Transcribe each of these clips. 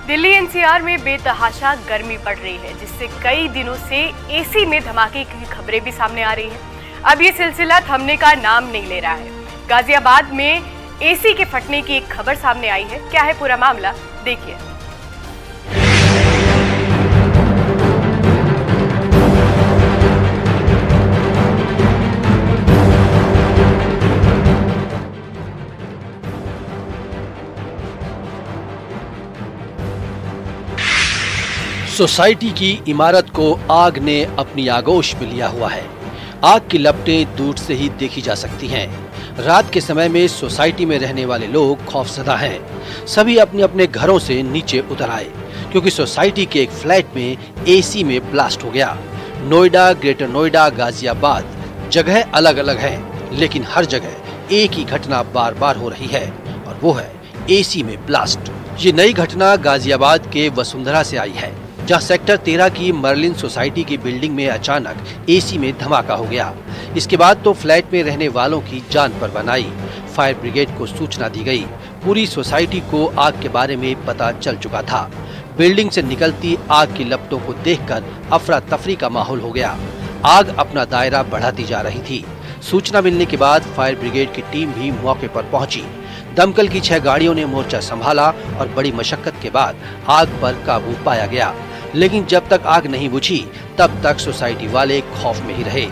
Delhi NCR में बेतहाशा गर्मी पड़ रही है, जिससे कई दिनों से एसी में धमाके की खबरें भी सामने आ रही हैं। अब ये सिलसिला थमने का नाम नहीं ले रहा है। गाजियाबाद में एसी के फटने की एक खबर सामने आई है। क्या है पूरा मामला, देखिए। सोसाइटी की इमारत को आग ने अपनी आगोश में लिया हुआ है। आग की लपटें दूर से ही देखी जा सकती हैं। रात के समय में सोसाइटी में रहने वाले लोग खौफजदा हैं। सभी अपने अपने घरों से नीचे उतर आए, क्योंकि सोसाइटी के एक फ्लैट में एसी में ब्लास्ट हो गया। नोएडा, ग्रेटर नोएडा, गाजियाबाद जगह अलग अलग हैं, लेकिन हर जगह एक ही घटना बार बार हो रही है, और वो है एसी में ब्लास्ट। ये नई घटना गाजियाबाद के वसुंधरा से आई है, जहां सेक्टर 13 की मर्लिन सोसाइटी की बिल्डिंग में अचानक एसी में धमाका हो गया। इसके बाद तो फ्लैट में रहने वालों की जान पर बन आई। फायर ब्रिगेड को सूचना दी गई। पूरी सोसाइटी को आग के बारे में पता चल चुका था। बिल्डिंग से निकलती आग की लपटों को देखकर अफरा तफरी का माहौल हो गया। आग अपना दायरा बढ़ाती जा रही थी। सूचना मिलने के बाद फायर ब्रिगेड की टीम भी मौके पर पहुंची। दमकल की 6 गाड़ियों ने मोर्चा संभाला और बड़ी मशक्कत के बाद आग पर काबू पाया गया। लेकिन जब तक आग नहीं बुझी, तब तक सोसाइटी वाले खौफ में ही रहे।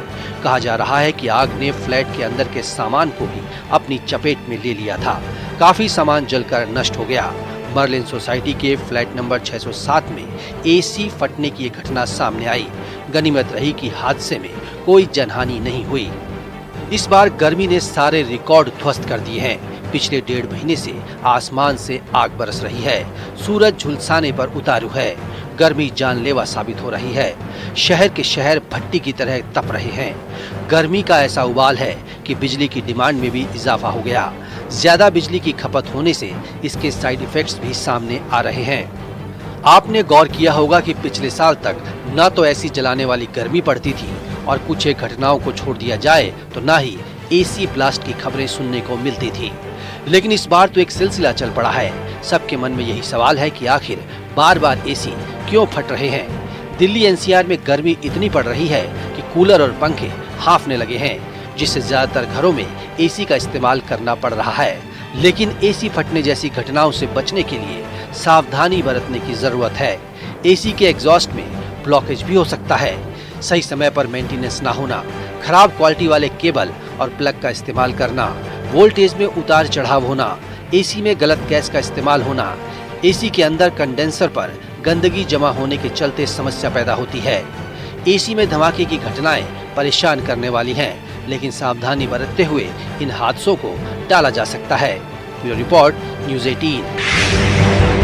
कहा जा रहा है कि आग ने फ्लैट के अंदर के सामान को भी अपनी चपेट में ले लिया था। काफी सामान जलकर नष्ट हो गया। मर्लिन सोसाइटी के फ्लैट नंबर 607 में एसी फटने की एक घटना सामने आई। गनीमत रही कि हादसे में कोई जनहानि नहीं हुई। इस बार गर्मी ने सारे रिकॉर्ड ध्वस्त कर दिए हैं। पिछले 1.5 महीने से आसमान से आग बरस रही है। सूरज झुलसाने पर उतारू है। गर्मी जानलेवा साबित हो रही है। शहर के शहर भट्टी की तरह तप रहे हैं। गर्मी का ऐसा उबाल है कि बिजली की डिमांड में भी इजाफा हो गया। ज्यादा बिजली की खपत होने से इसके साइड इफेक्ट्स भी सामने आ रहे हैं। आपने गौर किया होगा कि पिछले साल तक न तो ऐसी जलाने वाली गर्मी पड़ती थी, और कुछ एक घटनाओं को छोड़ दिया जाए तो ना ही एसी ब्लास्ट की खबरें सुनने को मिलती थी। लेकिन इस बार तो एक सिलसिला चल पड़ा है। सबके मन में यही सवाल है कि आखिर बार बार एसी क्यों फट रहे हैं। दिल्ली एनसीआर में गर्मी इतनी पड़ रही है कि कूलर और पंखे हाफने लगे हैं, जिससे ज्यादातर घरों में एसी का इस्तेमाल करना पड़ रहा है। लेकिन एसी फटने जैसी घटनाओं से बचने के लिए सावधानी बरतने की जरूरत है। एसी के एग्जॉस्ट में ब्लॉकेज भी हो सकता है। सही समय पर मेंटेनेंस ना होना, खराब क्वालिटी वाले केबल और प्लग का इस्तेमाल करना, वोल्टेज में उतार चढ़ाव होना, एसी में गलत गैस का इस्तेमाल होना, एसी के अंदर कंडेंसर पर गंदगी जमा होने के चलते समस्या पैदा होती है। एसी में धमाके की घटनाएं परेशान करने वाली हैं, लेकिन सावधानी बरतते हुए इन हादसों को टाला जा सकता है। Bureau report, news 18।